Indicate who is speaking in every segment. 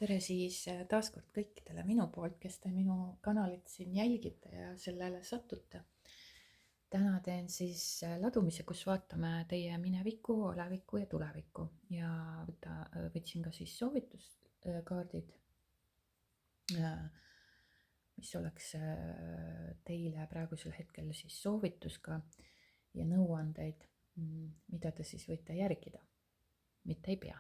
Speaker 1: tere siis taaskord kõikidele minu poolt, kes te minu kanalit siin jälgite ja sellele satute. Täna teen siis ladumise, kus vaatame teie minevikku, olevikku ja tulevikku ja võtsin ka siis soovituskaardid, mis oleks teile praegusel hetkel siis soovitus ka ja nõuandeid, mida te siis võite järgida, mitte ei pea.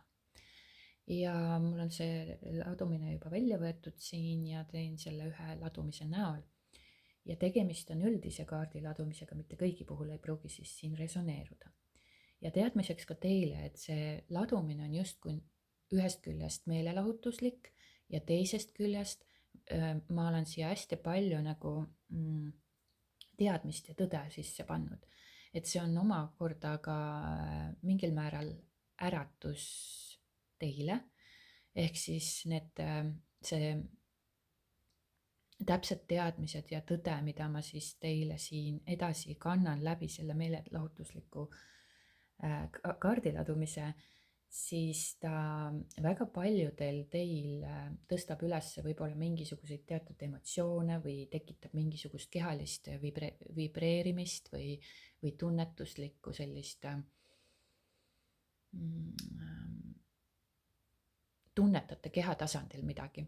Speaker 1: Ja mul on see ladumine juba välja võetud siin ja teen selle ühe ladumise näol. Ja tegemist on üldise kaardi ladumisega, mitte kõigi puhul ei pruugi siis siin resoneeruda. Ja teadmiseks ka teile, et see ladumine on justkui ühest küljest meelelahutuslik ja teisest küljest ma olen siia hästi palju nagu teadmist ja tõde sisse pannud. Et see on omakorda ka mingil määral äratus teile, ehk siis see täpsed teadmised ja tõde, mida ma siis teile siin edasi kannan läbi selle meelelahutusliku kaardiladumise, siis ta väga paljudel teil tõstab üles võib-olla mingisuguseid teatud emotsioone või tekitab mingisugust kehalist vibreerimist või tunnetuslikku sellist tunnetate keha tasandil midagi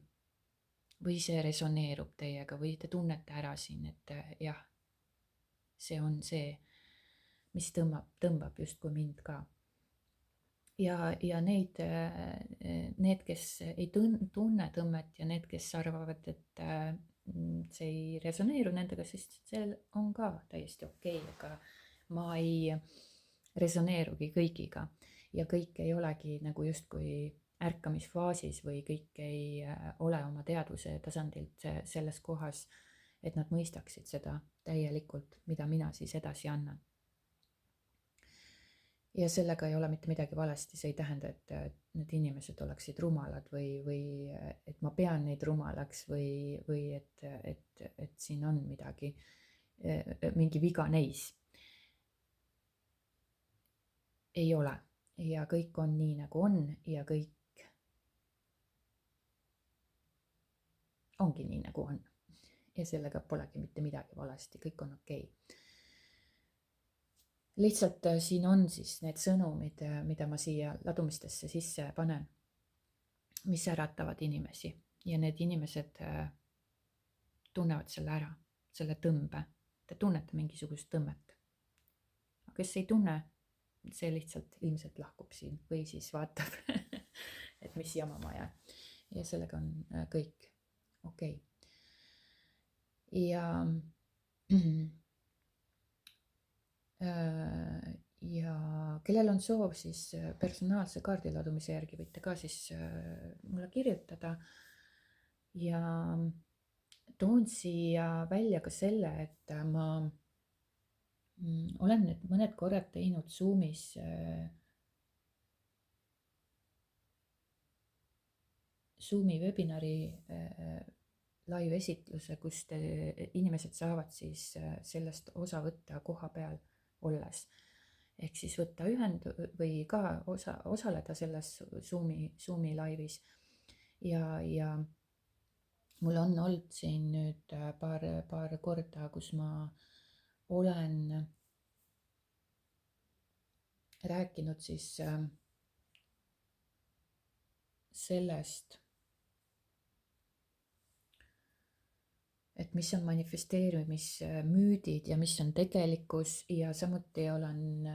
Speaker 1: või see resoneerub teiega või te tunnete ära siin, et jah, see on see, mis tõmbab justkui mind ka. Ja need, kes ei tunne tõmmet ja need, kes arvavad, et see ei resoneeru nendega, siis see on ka täiesti okei, aga ma ei resoneerugi kõigiga ja kõik ei olegi nagu justkui ärkamisfaasis või kõik ei ole oma teadvuse tasandilt selles kohas, et nad mõistaksid seda täielikult, mida mina siis edasi annan. Ja sellega ei ole mitte midagi valesti, see ei tähenda, et need inimesed oleksid rumalad või et ma pean neid rumalaks või et siin on midagi, mingi viga neis. Ei ole ja kõik on nii, nagu on ja kõik ongi nii, nagu on. Ja sellega polegi mitte midagi valesti, kõik on okei. Lihtsalt siin on siis need sõnumid, mida ma siia ladumistesse sisse panen, mis äratavad inimesi ja need inimesed tunnevad selle ära, selle tõmbe. Te tunnete mingisugust tõmmet. Aga kes ei tunne, see lihtsalt ilmselt lahkub siin või siis vaatab, et mis jama ma jään. Ja sellega on kõik okei. Ja kellel on soov siis personaalse kaardiladumise järgi, võite ka siis mulle kirjutada ja toon siia välja ka selle, et ma olen nüüd mõned korrad teinud Zoomis Zoomi webinari live esitluse, kus inimesed saavad siis sellest osa võtta koha peal olles. Ehk siis võtta või ka osaleda selles Zoomi laivis. Ja mul on olnud siin nüüd paar korda, kus ma olen rääkinud siis sellest, et mis on manifesteerimismüüdid ja mis on tegelikkus ja samuti olen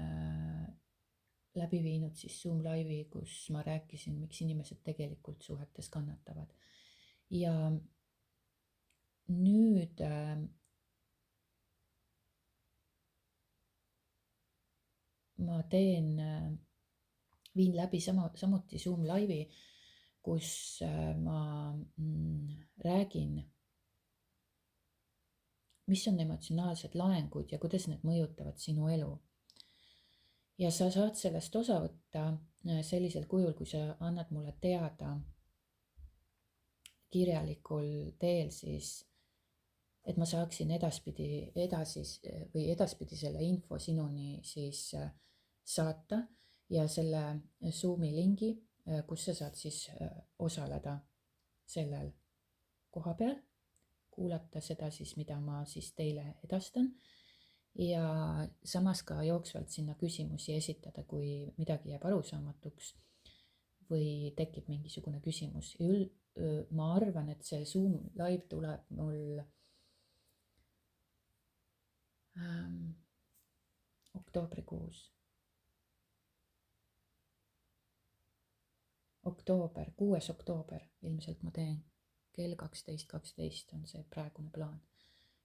Speaker 1: läbi viinud siis Zoom laivi, kus ma rääkisin, miks inimesed tegelikult suhetes kannatavad. Ja nüüd ma viin läbi samuti Zoom laivi, kus ma räägin, mis on emotsionaalsed laengud ja kuidas need mõjutavad sinu elu. Ja sa saad sellest osa võtta sellisel kujul, kui sa annad mulle teada kirjalikul teel siis, et ma saaksin edaspidi selle info sinuni siis saata ja selle Zoomi lingi, kus sa saad siis osaleda sellel koha peal, kuulata seda siis, mida ma siis teile edastan ja samas ka jooksvalt sinna küsimusi esitada, kui midagi jääb arusaamatuks või tekib mingisugune küsimus. Ma arvan, et see Zoom live tuleb mul oktoobrikuus. Oktoober, 6. oktoober ilmselt ma teen. Kell 12.12 on see praegune plaan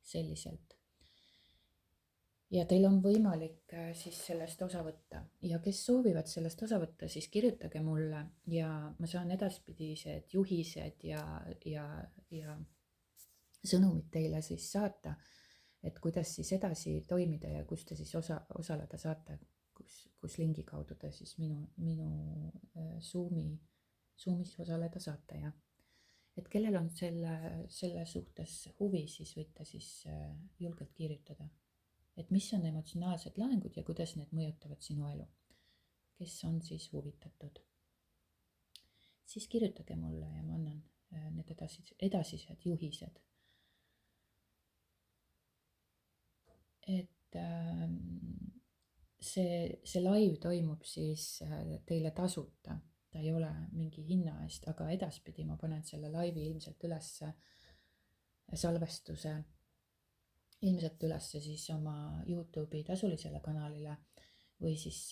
Speaker 1: selliselt. Ja teil on võimalik siis sellest osa võtta ja kes soovivad sellest osa võtta, siis kirjutage mulle ja ma saan edaspidised juhised ja sõnumid teile siis saata, et kuidas siis edasi toimida ja kus te siis osaleda saate, kus lingi kaudu te siis minu Zoomis osaleda saate ja et kellel on selle suhtes huvi, siis võite siis julgelt kirjutada. Et mis on emotsionaalsed lahingud ja kuidas need mõjutavad sinu elu. Kes on siis huvitatud. Siis kirjutage mulle ja ma annan need edasised juhised. Et see live toimub siis teile tasuta. Ta ei ole mingi hinna eest, aga edaspidi ma panen selle live'i ilmselt üles salvestuse ilmselt üles siis oma YouTube'i tasulisele kanalile või siis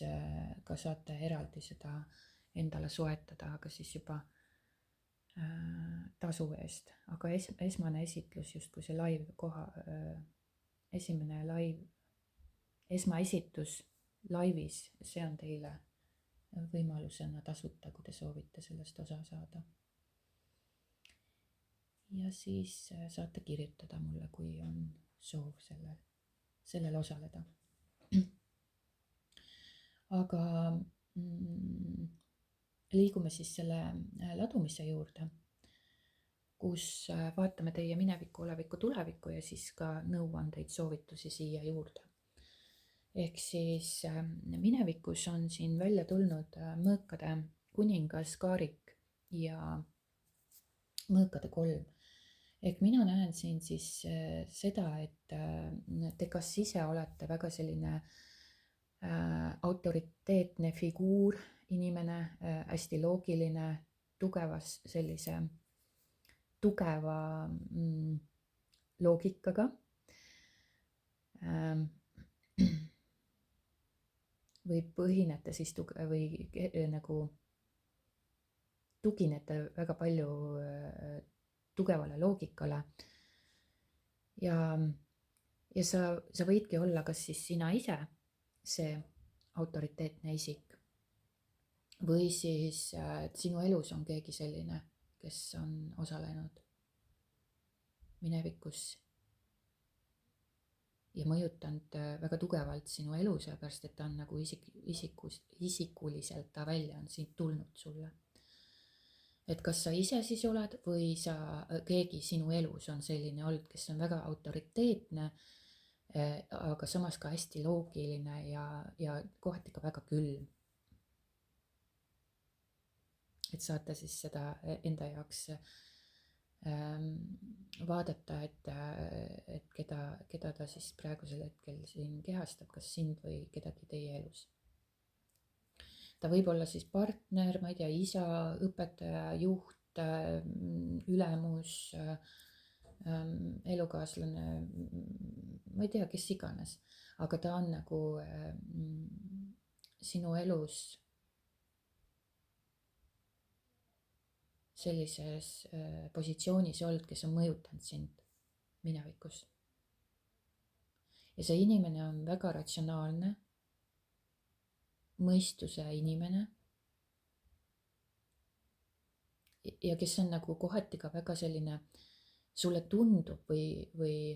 Speaker 1: ka saate eraldi seda endale soetada, aga siis juba tasu eest. Aga esmane esitlus justkui see live esimene live, esmaesitus live'is, see on teile võimalusena tasuta, kui te soovite sellest osa saada. Ja siis saate kirjutada mulle, kui on soov sellel osaleda. Aga liigume siis selle ladumise juurde, kus vaatame teie minevikku, olevikku, tulevikku ja siis ka nõuandeid, soovitusi siia juurde. Ehk siis minevikus on siin välja tulnud mõõkade kuningas Kaarik ja mõõkade 3. Ehk mina näen siin siis seda, et te kas ise olete väga selline autoriteetne figuur, inimene, hästi loogiline, tugeva loogikaga. Või põhinete siis nagu tuginete väga palju tugevale loogikale ja sa võidki olla kas siis sina ise see autoriteetne isik või siis sinu elus on keegi selline, kes on osalenud minevikus ja mõjutanud väga tugevalt sinu elu, sellepärast et ta on nagu isikuliselt ta välja on siit tulnud sulle. Et kas sa ise siis oled või keegi sinu elus on selline olnud, kes on väga autoriteetne, aga samas ka hästi loogiline ja kohati ka väga külm. Et saate siis seda enda jaoks vaadata, et keda ta siis praegusel hetkel siin kehastab, kas sind või kedagi teie elus. Ta võib olla siis partner, ma ei tea, isa, õpetaja, juht, ülemus, elukaaslane, ma ei tea, kes iganes, aga ta on nagu sinu elus sellises positsioonis olnud, kes on mõjutanud sind minevikus. Ja see inimene on väga ratsionaalne, mõistuse inimene ja kes on nagu kohati ka väga selline, sulle tundub või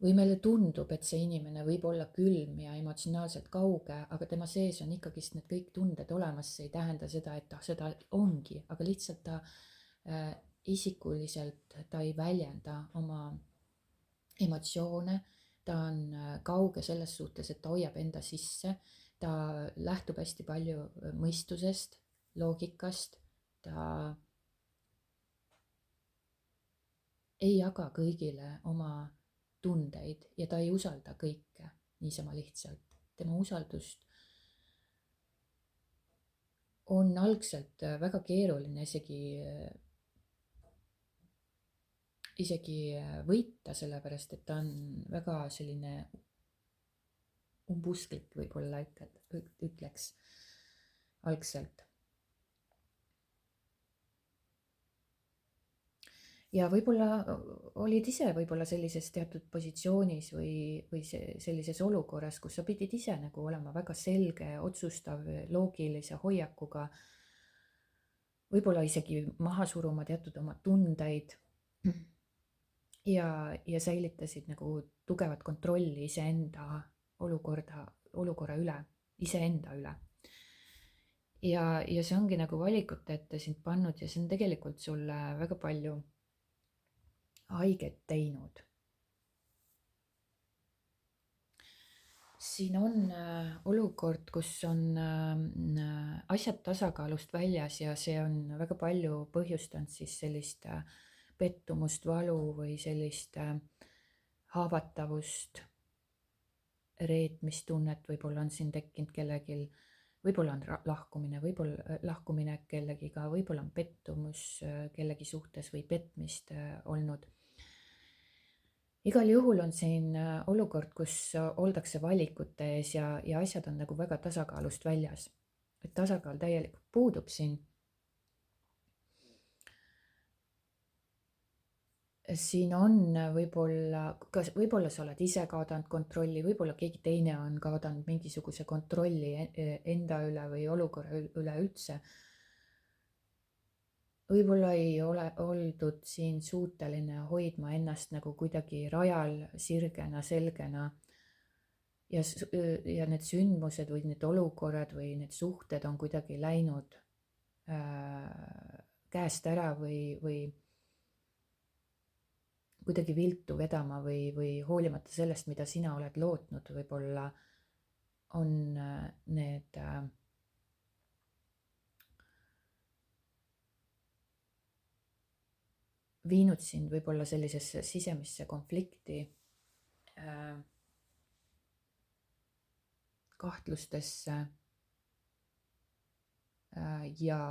Speaker 1: meile tundub, et see inimene võib olla külm ja emotsionaalselt kauge, aga tema sees on ikkagist need kõik tunded olemas, see ei tähenda seda, et ta seda ongi, aga lihtsalt ta isikuliselt ta ei väljenda oma emotsioone, ta on kauge selles suhtes, et ta hoiab enda sisse, ta lähtub hästi palju mõistusest, loogikast, ta ei jaga kõigile oma tundeid ja ta ei usalda kõike niisama lihtsalt. tema usaldust on algselt väga keeruline isegi võita, sellepärast et ta on väga selline umbusklik, võib-olla ütleks algselt. ja võib-olla olid ise võib-olla sellises teatud positsioonis või sellises olukorras, kus sa pidid ise nagu olema väga selge, otsustav, loogilise hoiakuga, võib-olla isegi maha suruma teatud oma tundeid ja säilitasid nagu tugevat kontrolli iseenda olukorra üle, iseenda üle. ja see ongi nagu valikute ette sind pannud ja see on tegelikult sulle väga palju haiget teinud. siin on olukord, kus on asjad tasakaalust väljas ja see on väga palju põhjustanud siis sellist pettumust, valu või sellist haavatavust, reetmistunnet võib-olla on siin tekkinud kellelgi, võib-olla on lahkumine kellegiga, võib-olla on pettumus kellegi suhtes või petmist olnud. igal juhul on siin olukord, kus oldakse valikute ees ja asjad on nagu väga tasakaalust väljas. et tasakaal täielikult puudub siin. siin on võib-olla sa oled ise kaotanud kontrolli, võib-olla keegi teine on kaotanud mingisuguse kontrolli enda üle või olukorra üle üldse. võib-olla ei ole oldud siin suuteline hoidma ennast nagu kuidagi rajal, sirgena, selgena. ja need sündmused või need olukorrad või need suhted on kuidagi läinud käest ära või kuidagi viltu vedama või hoolimata sellest, mida sina oled lootnud, võib-olla on need viinud sind võib-olla sellisesse sisemisse konflikti, kahtlustesse ja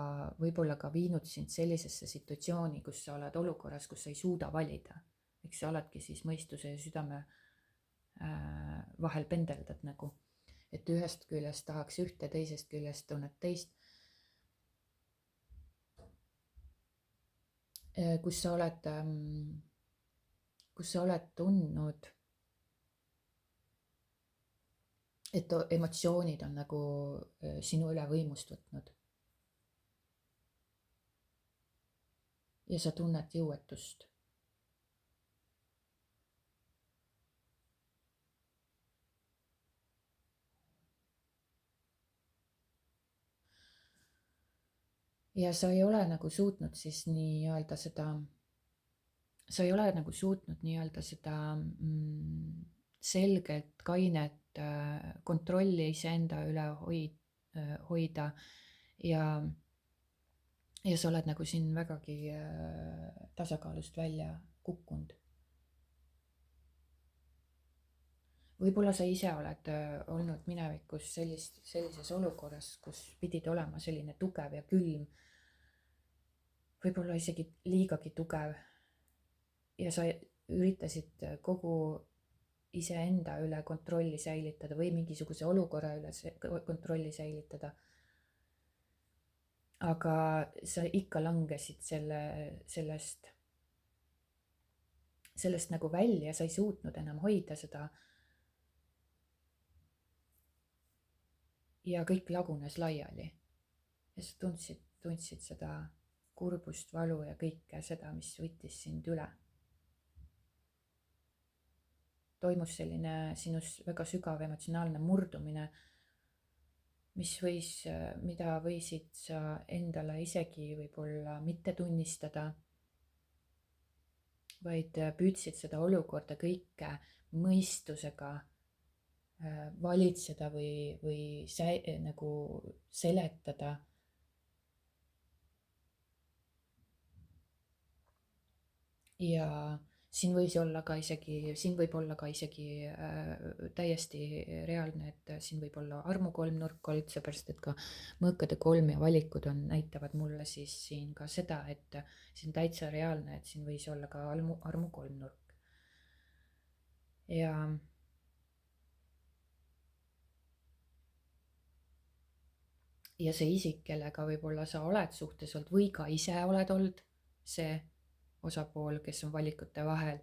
Speaker 1: võib-olla ka viinud sind sellisesse situatsiooni, kus sa oled olukorras, kus sa ei suuda valida. Eks sa oledki siis mõistuse ja südame vahel pendeldad nagu, et ühest küljest tahaks ühte, teisest küljest tunned teist. kus sa oled tundnud, et emotsioonid on nagu sinu üle võimust võtnud. ja sa tunned jõuetust. ja sa ei ole nagu suutnud siis nii-öelda seda, sa ei ole nagu suutnud nii-öelda seda selgelt, kainet kontrolli iseenda üle hoida ja sa oled nagu siin vägagi tasakaalust välja kukkunud. võib-olla sa ise oled olnud minevikus sellises olukorras, kus pidid olema selline tugev ja külm, võib-olla isegi liigagi tugev ja sa üritasid kogu iseenda üle kontrolli säilitada või mingisuguse olukorra üle kontrolli säilitada. aga sa ikka langesid sellest nagu välja, sa ei suutnud enam hoida seda. ja kõik lagunes laiali ja sa tundsid seda kurbust, valu ja kõike seda, mis võttis sind üle. toimus selline sinus väga sügav emotsionaalne murdumine, mida võisid sa endale isegi võib-olla mitte tunnistada, vaid püüdsid seda olukorda kõike mõistusega valitseda või nagu seletada. ja siin võib olla ka isegi täiesti reaalne, et siin võib olla armukolmnurk olnud, seepärast et ka mõõkade kolm ja valikud näitavad mulle siis siin ka seda, et see on täitsa reaalne, et siin võis olla ka armukolmnurk. Ja see isik, kellega võib-olla sa oled suhtes olnud või ka ise oled olnud see osapool, kes on valikute vahel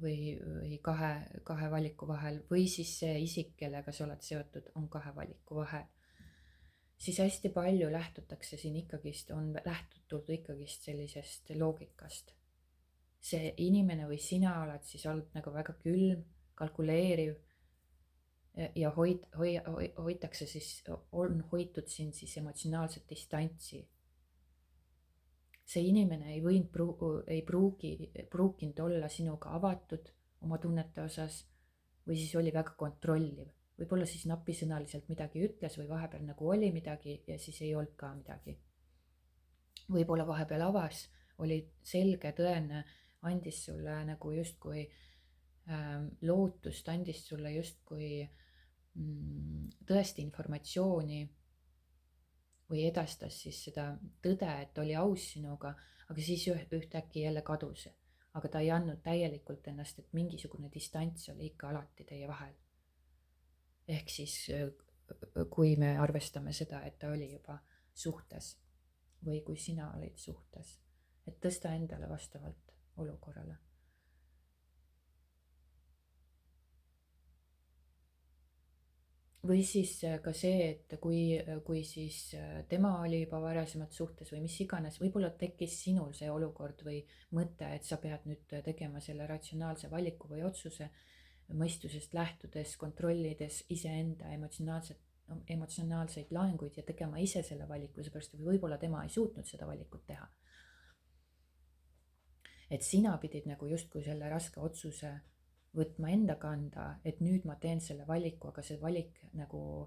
Speaker 1: või kahe valiku vahel, või siis see isik, kellega sa oled seotud, on kahe valiku vahel, siis hästi palju lähtutakse siin ikkagist, on lähtutud ikkagist sellisest loogikast. See inimene või sina oled siis olnud nagu väga külm, kalkuleeriv ja hoitakse siis, on hoitud siin siis emotsionaalset distantsi. See inimene ei pruukinud olla sinuga avatud oma tunnete osas või siis oli väga kontrolliv. Võib-olla siis napisõnaliselt midagi ütles või vahepeal nagu oli midagi ja siis ei olnud ka midagi. Võib-olla vahepeal avas, oli selge, tõene, andis sulle nagu justkui lootust, andis sulle justkui tõesti informatsiooni või edastas siis seda tõde, et oli aus sinuga, aga siis ühtäkki jälle kadus. Aga ta ei andnud täielikult ennast, et mingisugune distants oli ikka alati teie vahel. Ehk siis kui me arvestame seda, et ta oli juba suhtes või kui sina olid suhtes, et tõsta endale vastavalt olukorrale. Või siis ka see, et kui siis tema oli juba varasemalt suhtes või mis iganes, võib-olla tekkis sinul see olukord või mõte, et sa pead nüüd tegema selle ratsionaalse valiku või otsuse mõistusest lähtudes, kontrollides iseenda emotsionaalseid laenguid ja tegema ise selle valiku, seepärast et võib-olla tema ei suutnud seda valikut teha. Et sina pidid nagu justkui selle raske otsuse võtma enda kanda, et nüüd ma teen selle valiku, aga see valik nagu,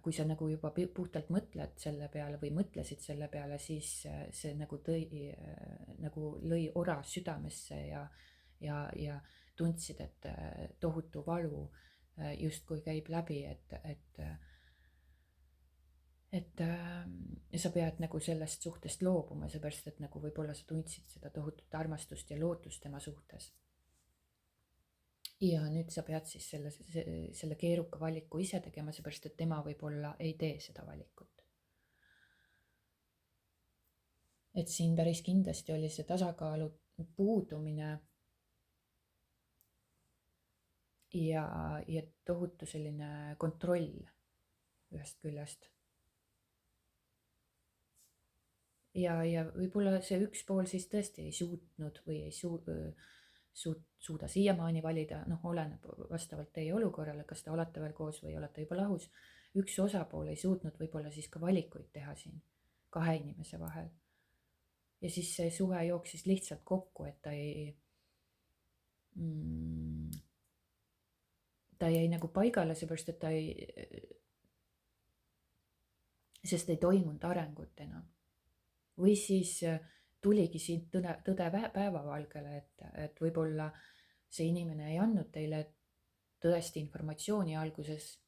Speaker 1: kui sa nagu juba puhtalt mõtled selle peale või mõtlesid selle peale, siis see nagu lõi ora südamesse ja tundsid, et tohutu valu justkui käib läbi, et sa pead nagu sellest suhtest loobuma, seepärast et nagu võib-olla sa tundsid seda tohutut armastust ja lootust tema suhtes. Ja nüüd sa pead siis selle keeruka valiku ise tegema, seepärast et tema võib-olla ei tee seda valikut. Et siin päris kindlasti oli see tasakaalu puudumine ja tohutu selline kontroll ühest küljest. Ja võib-olla see üks pool siis tõesti ei suutnud või ei suuda siiamaani valida, oleneb vastavalt teie olukorrale, kas te olete veel koos või olete juba lahus. Üks osapool ei suutnud võib-olla siis ka valikuid teha siin kahe inimese vahel. Ja siis see suhe jooksis lihtsalt kokku, et ta jäi nagu paigale, seepärast et sest ei toimunud arengut enam. Või siis tuligi siin tõde päevavalgele, et võib-olla see inimene ei andnud teile tõesti informatsiooni alguses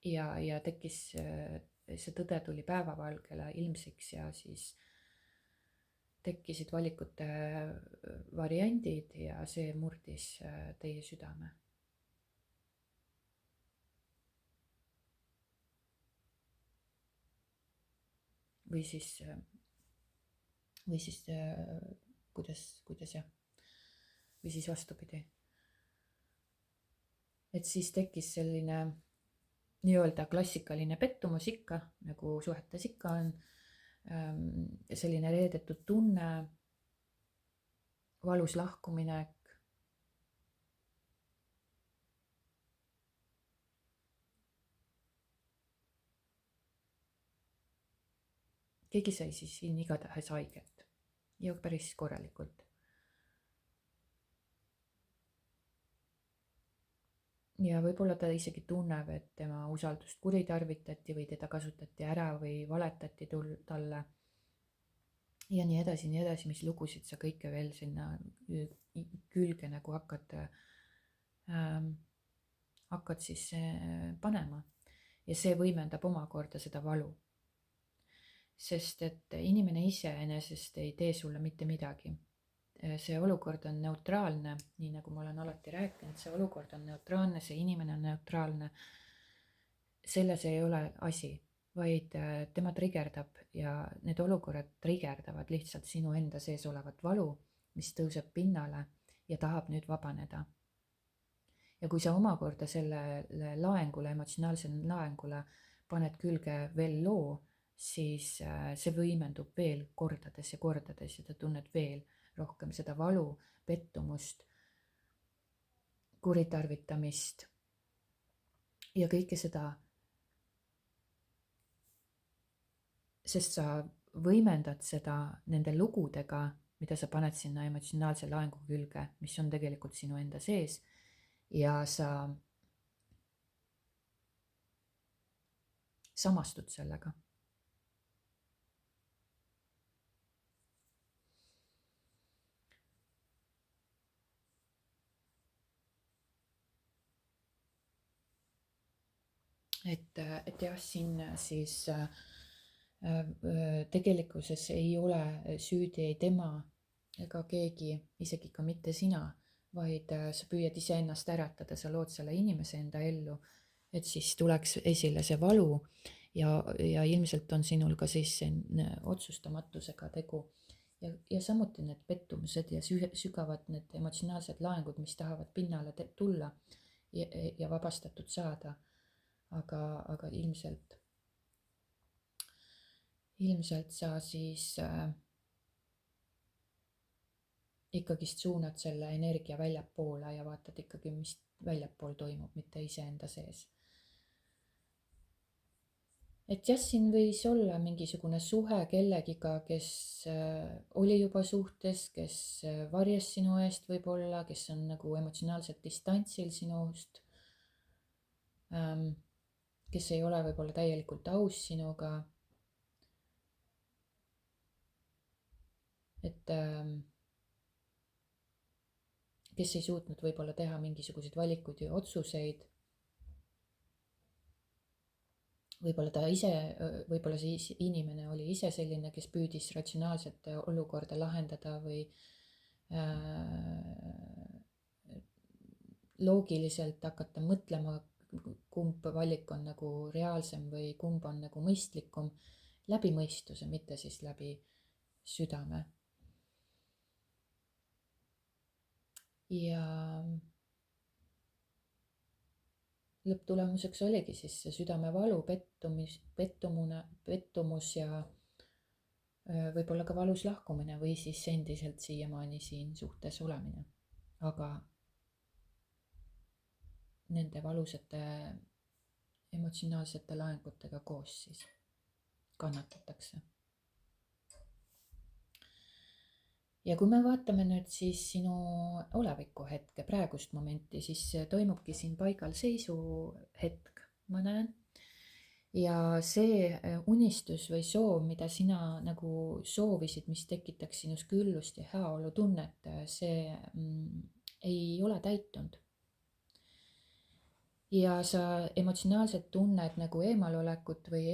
Speaker 1: ja tekkis, see tõde tuli päevavalgele ilmsiks ja siis tekkisid valikute variandid ja see murdis teie südame. Või siis kuidas jah, või siis vastupidi. Et siis tekkis selline nii-öelda klassikaline pettumus ikka, nagu suhetes ikka on, selline reedetud tunne, valus lahkuminek. Keegi sai siis siin igatahes haiget ja päris korralikult. Ja võib-olla ta isegi tunneb, et tema usaldust kuritarvitati või teda kasutati ära või valetati talle. ja nii edasi, mis lugusid sa kõike veel sinna külge nagu hakkad siis panema. Ja see võimendab omakorda seda valu. Sest et inimene iseenesest ei tee sulle mitte midagi. See olukord on neutraalne, nii nagu ma olen alati rääkinud, see olukord on neutraalne, see inimene on neutraalne. Selles ei ole asi, vaid tema trigerdab ja need olukorrad trigerdavad lihtsalt sinu enda sees olevat valu, mis tõuseb pinnale ja tahab nüüd vabaneda. Ja kui sa omakorda sellele laengule, emotsionaalsele laengule paned külge veel loo, siis see võimendub veel kordades ja kordades ja ta tunned veel rohkem seda valu, pettumust, kuritarvitamist ja kõike seda, sest sa võimendad seda nende lugudega, mida sa paned sinna emotsionaalse laengu külge, mis on tegelikult sinu enda sees ja sa samastud sellega. et jah, siin siis tegelikkuses ei ole süüdi ei tema ega keegi, isegi ka mitte sina, vaid sa püüad iseennast äratada, sa lood selle inimese enda ellu, et siis tuleks esile see valu ja ilmselt on sinul ka siis otsustamatusega tegu. Ja samuti need pettumused ja sügavad need emotsionaalsed laengud, mis tahavad pinnale tulla ja vabastatud saada. Aga ilmselt sa siis ikkagist suunad selle energia väljapoole ja vaatad ikkagi, mis väljapool toimub, mitte iseenda sees. Et jah, siin võis olla mingisugune suhe kellegiga, kes oli juba suhtes, kes varjas sinu eest võib-olla, kes on nagu emotsionaalselt distantsil sinust, kes ei ole võib-olla täielikult aus sinuga. Et kes ei suutnud võib-olla teha mingisuguseid valikuid ja otsuseid. Võib-olla see inimene oli ise selline, kes püüdis ratsionaalselt olukorda lahendada või loogiliselt hakata mõtlema, kumb valik on nagu reaalsem või kumb on nagu mõistlikum läbi mõistuse, mitte siis läbi südame. Ja lõpptulemuseks oligi siis see südamevalu, pettumus ja võib-olla ka valus lahkumine või siis endiselt siiamaani siin suhtes olemine. Aga nende valusate emotsionaalsete laengutega koos siis kannatatakse. Ja kui me vaatame nüüd siis sinu oleviku hetke, praegust momenti, siis toimubki siin paigalseisu hetk, ma näen. Ja see unistus või soov, mida sina nagu soovisid, mis tekitaks sinus küllust ja heaolutunnet, see ei ole täitunud. Ja sa emotsionaalselt tunned nagu eemalolekut või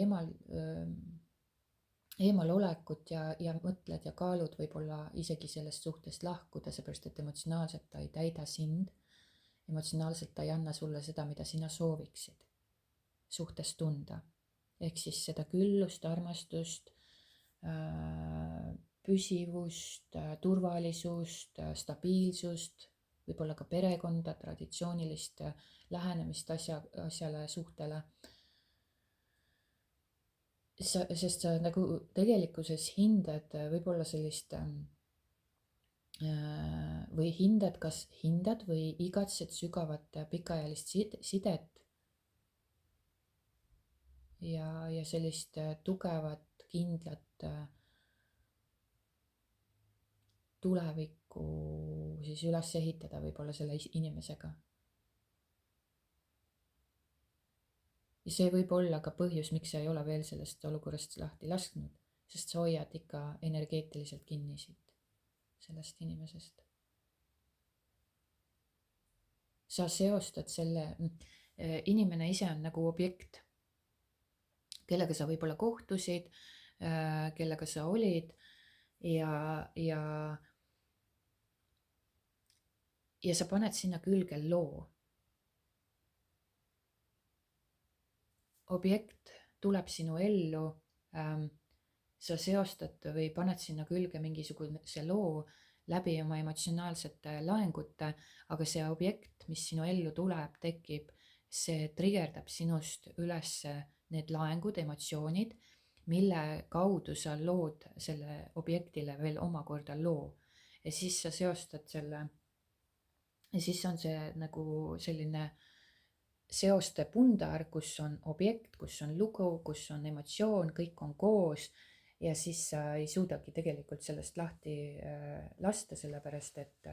Speaker 1: eemalolekut ja mõtled ja kaalud võib-olla isegi sellest suhtest lahkuda, seepärast et emotsionaalselt ta ei täida sind. Emotsionaalselt ta ei anna sulle seda, mida sina sooviksid suhtes tunda. Ehk siis seda küllust, armastust, püsivust, turvalisust, stabiilsust, võib-olla ka perekonda, traditsioonilist lähenemist asjale, suhtele. Sest sa nagu tegelikkuses hindad võib-olla sellist või kas hindad või igatsed sügavat pikaajalist sidet ja sellist tugevat, kindlat tulevikku siis üles ehitada võib-olla selle inimesega. Ja see võib olla ka põhjus, miks sa ei ole veel sellest olukorrast lahti lasknud, sest sa hoiad ikka energeetiliselt kinni siit, sellest inimesest. Sa seostad selle, inimene ise on nagu objekt, kellega sa võib-olla kohtusid, kellega sa olid ja sa paned sinna külge loo. Objekt tuleb sinu ellu, sa seostad või paned sinna külge mingisuguse loo läbi oma emotsionaalsete laengute, aga see objekt, mis sinu ellu tuleb, tekib, see trigerdab sinust üles need laengud, emotsioonid, mille kaudu sa lood selle objektile veel omakorda loo. Ja siis sa seostad selle, ja siis on see nagu selline seoste pundar, kus on objekt, kus on lugu, kus on emotsioon, kõik on koos. Ja siis sa ei suudagi tegelikult sellest lahti lasta, sellepärast et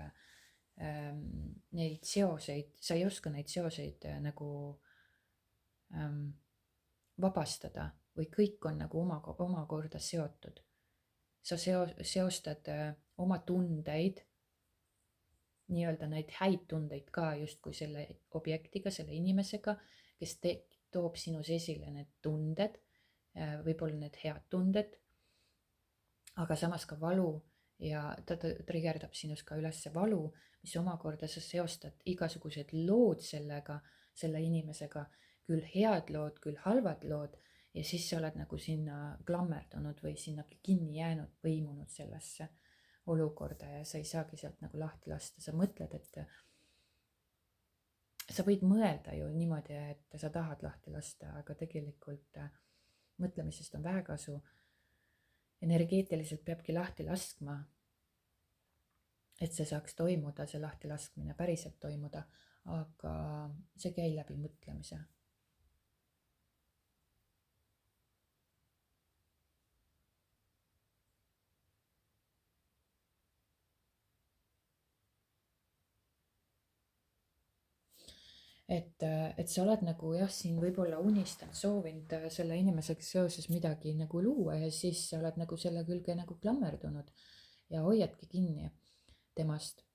Speaker 1: neid seoseid, sa ei oska neid seoseid nagu vabastada või kõik on nagu omakorda seotud. Sa seostad oma tundeid, nii-öelda neid häid tundeid ka justkui selle objektiga, selle inimesega, kes toob sinus esile need tunded, võib-olla need head tunded, aga samas ka valu ja ta trigerdab sinus ka üles valu, mis omakorda sa seostad igasugused lood sellega, selle inimesega, küll head lood, küll halvad lood, ja siis sa oled nagu sinna klammerdunud või sinna kinni jäänud, põimunud sellesse olukorda ja sa ei saagi sealt nagu lahti lasta. Sa mõtled, et sa võid mõelda ju niimoodi, et sa tahad lahti lasta, aga tegelikult mõtlemisest on vähekasu. Energeetiliselt peabki lahti laskma, et see saaks toimuda, see lahti laskmine päriselt toimuda, aga see käib läbi mõtlemise. Et sa oled nagu jah, siin võib-olla unistanud, soovinud selle inimesega seoses midagi nagu luua ja siis sa oled nagu selle külge nagu klammerdunud ja hoiadki kinni temast.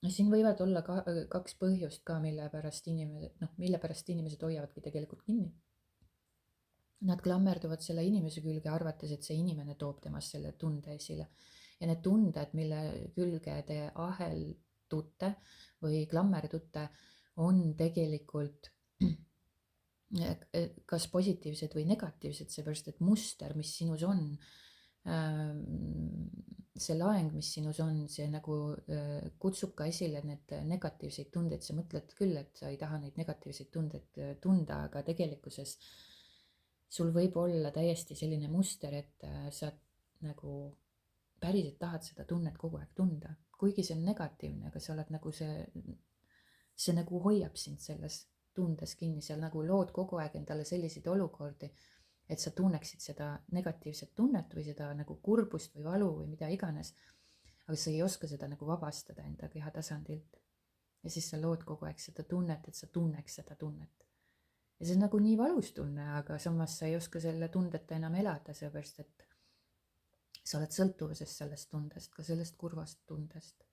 Speaker 1: Siin võivad olla kaks põhjust ka, mille pärast inimesed hoiavadki tegelikult kinni. Nad klammerduvad selle inimese külge, arvates, et see inimene toob temast selle tunde esile. Ja need tunded, mille külge te aheldute või klammerdute, on tegelikult kas positiivsed või negatiivsed, seepärast et muster, mis sinus on, see laeng, mis sinus on, see nagu kutsub ka esile need negatiivseid tundeid. Sa mõtled küll, et sa ei taha neid negatiivseid tundeid tunda, aga tegelikkuses sul võib olla täiesti selline muster, et sa nagu päriselt tahad seda tunnet kogu aeg tunda, kuigi see on negatiivne, aga sa oled nagu see nagu hoiab sind selles tundes kinni, seal nagu lood kogu aeg endale selliseid olukordi, et sa tunneksid seda negatiivset tunnet või seda nagu kurbust või valu või mida iganes, aga sa ei oska seda nagu vabastada enda keha tasandilt. Ja siis sa lood kogu aeg seda tunnet, et sa tunneks seda tunnet. Ja see on nagu nii valus tunne, aga samas sa ei oska selle tundeta enam elada, seepärast et sa oled sõltuvuses sellest tundest, ka sellest kurvast tundest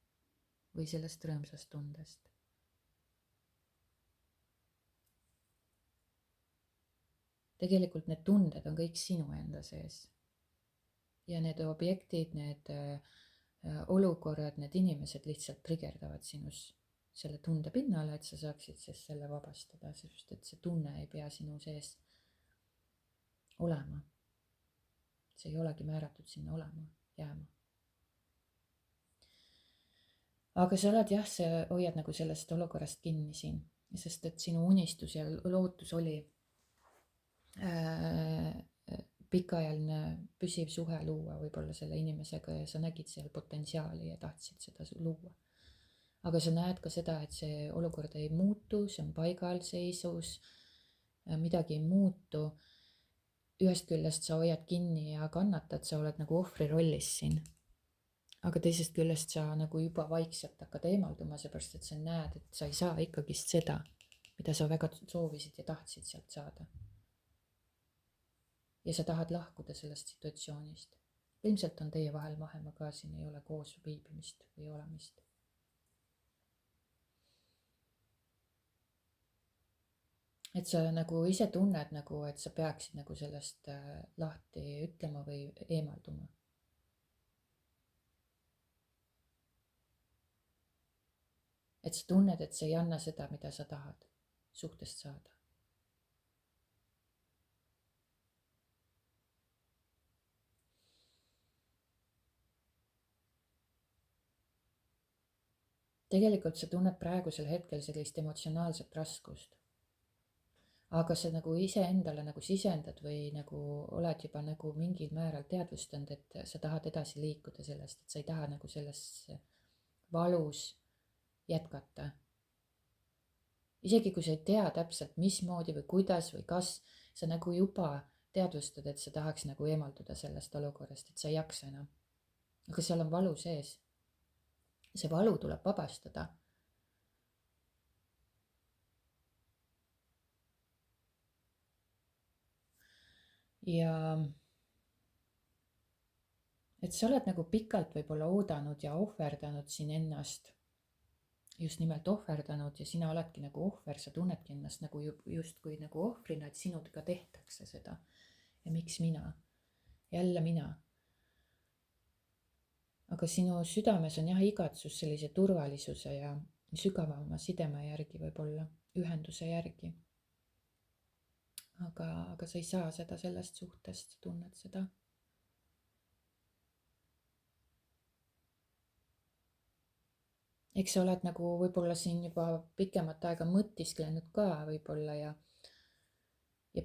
Speaker 1: või sellest rõõmsast tundest. Tegelikult need tunded on kõik sinu enda sees. Ja need objektid, need olukorrad, need inimesed lihtsalt trigerdavad sinus selle tunde pinnale, et sa saaksid siis selle vabastada, sest et see tunne ei pea sinu sees olema. See ei olegi määratud sinna olema, jääma. Aga sa oled jah, sa hoiad nagu sellest olukorrast kinni siin, sest et sinu unistus ja lootus oli pikaajaline püsiv suhe luua võib-olla selle inimesega ja sa nägid seal potentsiaali ja tahtsid seda luua. Aga sa näed ka seda, et see olukord ei muutu, see on paigalseisus, midagi ei muutu. Ühest küljest sa hoiad kinni ja kannatad, sa oled nagu ohvri rollis siin. Aga teisest küljest sa nagu juba vaikselt hakkad eemalduma, seepärast et sa näed, et sa ei saa ikkagist seda, mida sa väga soovisid ja tahtsid sealt saada. ja sa tahad lahkuda sellest situatsioonist. ilmselt on teie vahel vahemaa ka, siin ei ole koos viibimist või olemist. et sa nagu ise tunned nagu, et sa peaksid nagu sellest lahti ütlema või eemalduma. et sa tunned, et see ei anna seda, mida sa tahad suhtest saada. tegelikult sa tunned praegusel hetkel sellist emotsionaalset raskust. aga sa nagu iseendale nagu sisendad või nagu oled juba nagu mingil määral teadvustanud, et sa tahad edasi liikuda sellest, et sa ei taha nagu selles valus jätkata. isegi kui sa ei tea täpselt, mismoodi või kuidas või kas, sa nagu juba teadvustad, et sa tahaks nagu eemalduda sellest olukorrast, et sa ei jaksa enam. aga seal on valu sees. see valu tuleb vabastada. ja et sa oled nagu pikalt võib-olla oodanud ja ohverdanud siin ennast, just nimelt ohverdanud, ja sina oledki nagu ohver, sa tunnedki ennast nagu justkui nagu ohvrina, et sinuga tehtakse seda. ja miks mina? jälle mina. aga sinu südames on jah igatsus sellise turvalisuse ja sügavama sideme järgi, võib-olla ühenduse järgi. aga sa ei saa seda sellest suhtest, sa tunned seda. eks sa oled nagu võib-olla siin juba pikemat aega mõtisklenud ka võib-olla ja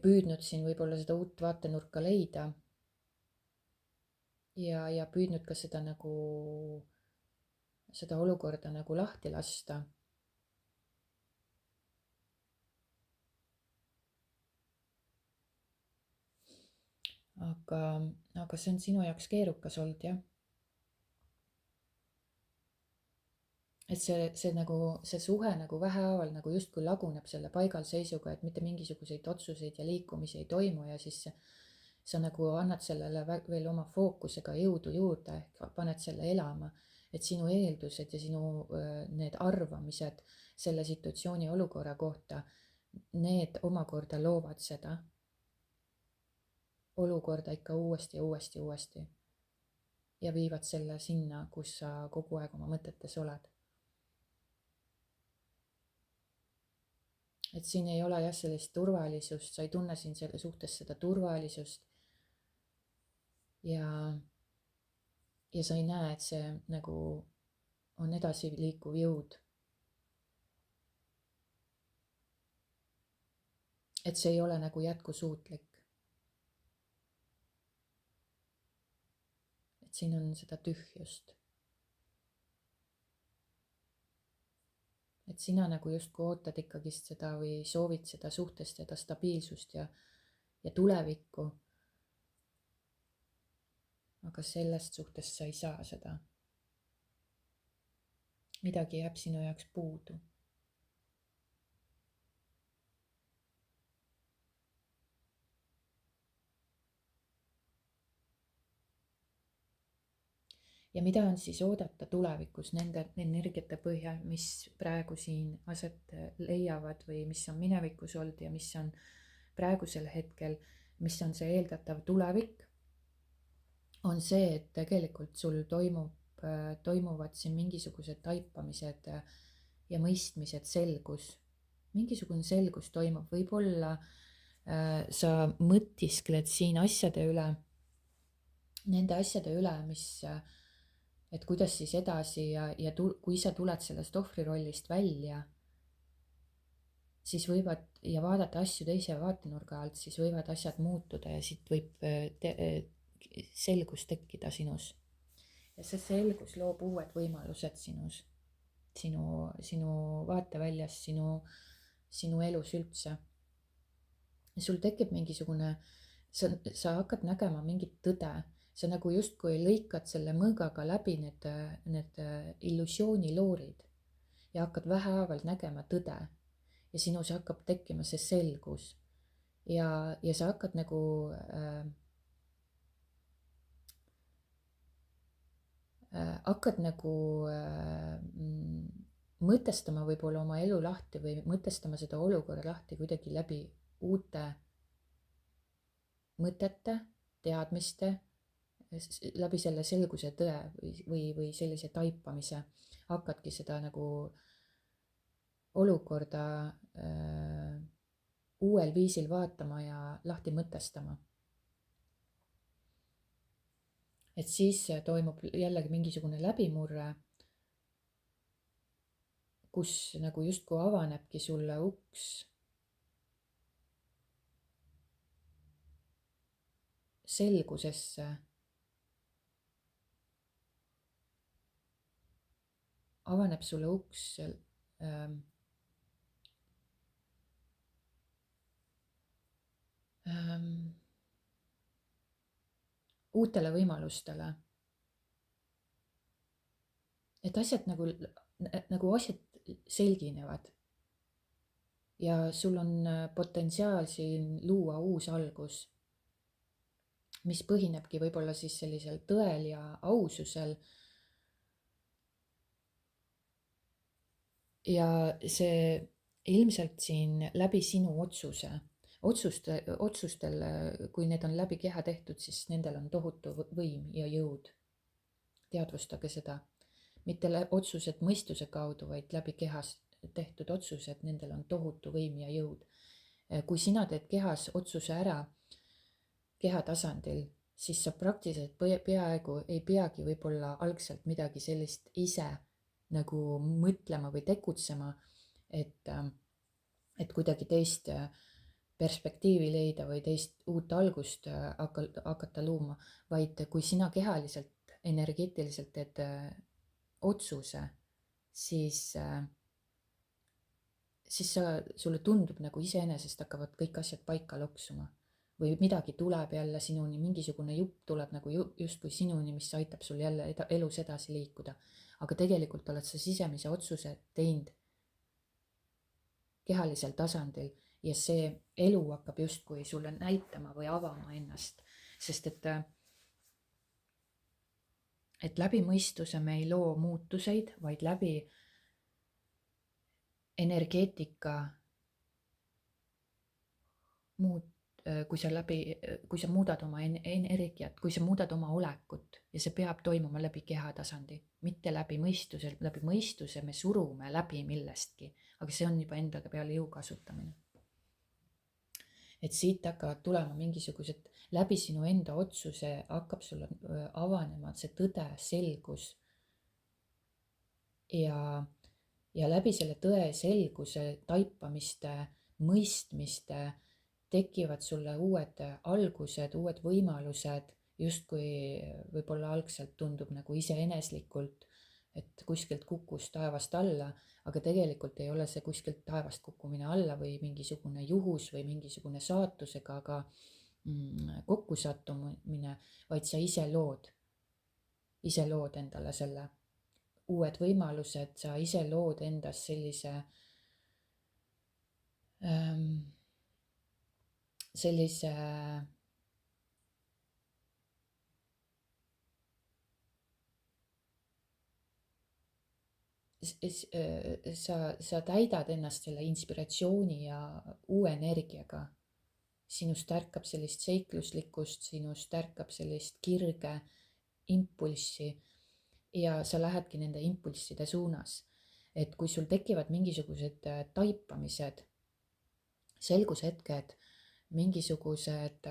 Speaker 1: püüdnud siin võib-olla seda uut vaatenurka leida. ja püüdnud ka seda nagu, seda olukorda nagu lahti lasta. aga see on sinu jaoks keerukas olnud, jah. et see nagu, see suhe nagu vähehaaval nagu justkui laguneb selle paigalseisuga, et mitte mingisuguseid otsuseid ja liikumisi ei toimu ja siis sa nagu annad sellele veel oma fookusega jõudu juurde, ehk paned selle elama, et sinu eeldused ja sinu need arvamised selle situatsiooni olukorra kohta, need omakorda loovad seda olukorda ikka uuesti ja uuesti ja uuesti ja viivad selle sinna, kus sa kogu aeg oma mõtetes oled. et siin ei ole jah sellist turvalisust, sa ei tunne siin selle suhtes seda turvalisust ja sa ei näe, et see nagu on edasiliikuv jõud. et see ei ole nagu jätkusuutlik. et siin on seda tühjust. et sina nagu justkui ootad ikkagist seda või soovid seda suhtest, seda stabiilsust ja tulevikku. aga sellest suhtest sa ei saa seda. midagi jääb sinu jaoks puudu. ja mida on siis oodata tulevikus nende energiate põhjal, mis praegu siin aset leiavad või mis on minevikus olnud ja mis on praegusel hetkel, mis on see eeldatav tulevik, on see, et tegelikult sul toimuvad siin mingisugused taipamised ja mõistmised, selgus. mingisugune selgus toimub, võib-olla sa mõtiskled siin asjade üle, nende asjade üle, mis et kuidas siis edasi ja kui sa tuled sellest ohvri rollist välja, siis võivad ja vaadata asju teise vaatenurga alt, siis võivad asjad muutuda ja siit võib selgus tekkida sinus. ja see selgus loob uued võimalused sinus, sinu vaateväljas, sinu elus üldse. ja sul tekib mingisugune, sa hakkad nägema mingit tõde. sa nagu justkui lõikad selle mõõgaga läbi need illusiooniloorid ja hakkad vähehaaval nägema tõde ja sinus hakkab tekkima see selgus ja sa hakkad nagu mõtestama võib-olla oma elu lahti või mõtestama seda olukorra lahti kuidagi läbi uute mõtete, teadmiste, läbi selle selguse tõe või sellise taipamise hakkadki seda nagu olukorda uuel viisil vaatama ja lahti mõtestama. Et siis toimub jällegi mingisugune läbimurre, kus nagu justkui avanebki sulle uks selgusesse, avaneb sulle uks uutele võimalustele. Et asjad nagu asjad selginevad ja sul on potentsiaal siin luua uus algus, mis põhinebki võib-olla siis sellisel tõel ja aususel. Ja see ilmselt siin läbi sinu otsustel, kui need on läbi keha tehtud, siis nendel on tohutu võim ja jõud. Teadvustage seda. Mitte otsused mõistuse kaudu, vaid läbi kehas tehtud otsused, nendel on tohutu võim ja jõud. Kui sina teed kehas otsuse ära keha tasandil, siis sa praktiliselt peaaegu ei peagi võib-olla algselt midagi sellist ise nagu mõtlema või tegutsema, et kuidagi teist perspektiivi leida või teist uut algust hakata luuma, vaid kui sina kehaliselt, energeetiliselt teed otsuse, siis sulle tundub nagu iseenesest hakkavad kõik asjad paika loksuma või midagi tuleb jälle sinuni, mingisugune jupp tuleb nagu justkui sinuni, mis aitab sul jälle elus edasi liikuda. Aga tegelikult oled sa sisemise otsuse teinud kehalisel tasandil ja see elu hakkab justkui sulle näitama või avama ennast, sest et läbi mõistuse me ei loo muutuseid, vaid läbi energeetika kui sa muudad oma energiat, kui sa muudad oma olekut ja see peab toimuma läbi keha tasandi, mitte läbi mõistuse. Läbi mõistuse me surume läbi millestki, aga see on juba endaga peale jõu kasutamine. Et siit hakkavad tulema mingisugused, läbi sinu enda otsuse hakkab sulle avanema see tõde, selgus ja läbi selle tõe, selguse, taipamiste, mõistmiste tekivad sulle uued algused, uued võimalused, justkui võib-olla algselt tundub nagu iseeneslikult, et kuskilt kukkus taevast alla, aga tegelikult ei ole see kuskilt taevast kukkumine alla või mingisugune juhus või mingisugune saatusega aga kokkusattumine, vaid sa ise lood endale selle uued võimalused, sa ise lood endas sellise sa täidad ennast selle inspiratsiooni ja uue energiaga. Sinust ärkab sellist seikluslikkust, sinust ärkab sellist kirge, impulssi ja sa lähedki nende impulsside suunas. Et kui sul tekivad mingisugused taipamised, selgushetked, mingisugused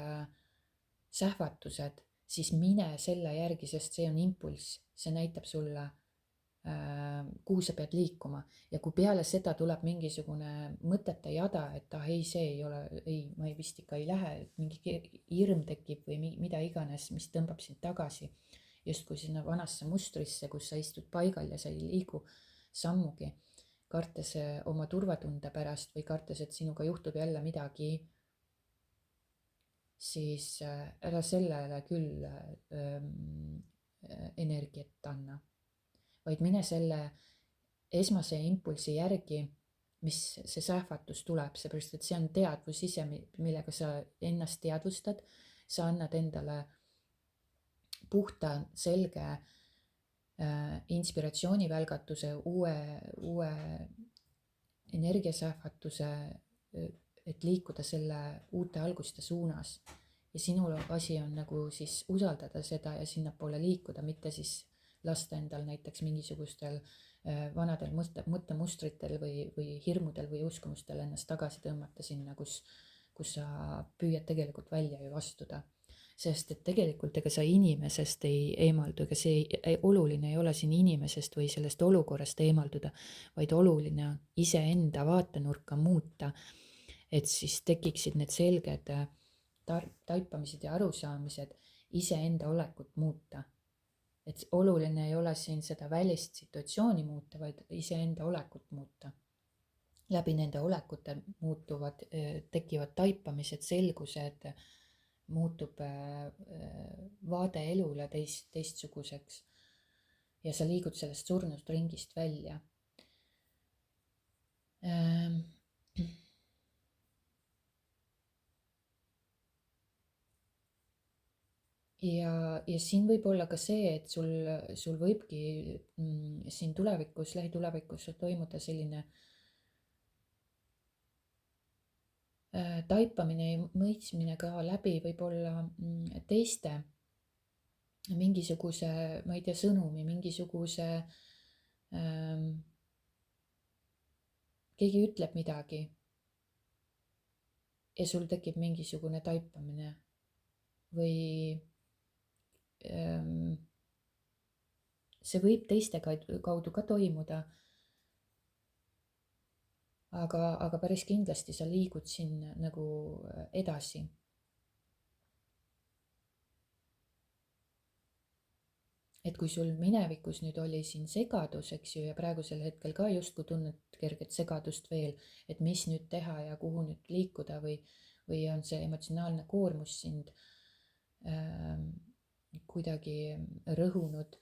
Speaker 1: sähvatused, siis mine selle järgi, sest see on impulss, see näitab sulle, kuhu sa pead liikuma. Ja kui peale seda tuleb mingisugune mõtete jada, et ei, see ei ole, ei, ma vist ikka ei lähe, mingi hirm tekib või mida iganes, mis tõmbab sind tagasi, justkui sinna vanasse mustrisse, kus sa istud paigal ja sa ei liigu sammugi, kartes oma turvatunde pärast või kartes, et sinuga juhtub jälle midagi, siis ära sellele küll energiat anna, vaid mine selle esmase impulsi järgi mis see sähvatus tuleb, seepärast et see on teadvus ise, millega sa ennast teadvustad. Sa annad endale puhta, selge inspiratsioonivälgatuse, uue energiasähvatuse, et liikuda selle uute alguste suunas. Ja sinu asi on nagu siis usaldada seda ja sinnapoole liikuda, mitte siis lasta endal näiteks mingisugustel vanadel mõttemustritel või hirmudel või uskumustel ennast tagasi tõmmata sinna, kus sa püüad tegelikult välja ju astuda. Sest et tegelikult ega sa inimesest ei eemaldu, ega see oluline ei ole siin inimesest või sellest olukorrast eemalduda, vaid oluline on iseenda vaatenurka muuta, et siis tekiksid need selged taipamised ja arusaamised iseenda olekut muuta. Et oluline ei ole siin seda välist situatsiooni muuta, vaid iseenda olekut muuta. Läbi nende olekute tekivad taipamised, selgused, muutub vaade elule teistsuguseks ja sa liigud sellest surnud ringist välja. Ja siin võib olla ka see, et sul võibki siin lähitulevikus toimuda selline taipamine ja mõistmine ka läbi võib-olla teiste mingisuguse, ma ei tea, sõnumi, mingisuguse, keegi ütleb midagi ja sul tekib mingisugune taipamine või see võib teiste kaudu ka toimuda, aga päris kindlasti sa liigud siin nagu edasi. Et kui sul minevikus nüüd oli siin segadus, eks ju, ja praegusel hetkel ka justkui tunned kerget segadust veel, et mis nüüd teha ja kuhu nüüd liikuda või on see emotsionaalne koormus sind kuidagi rõhunud,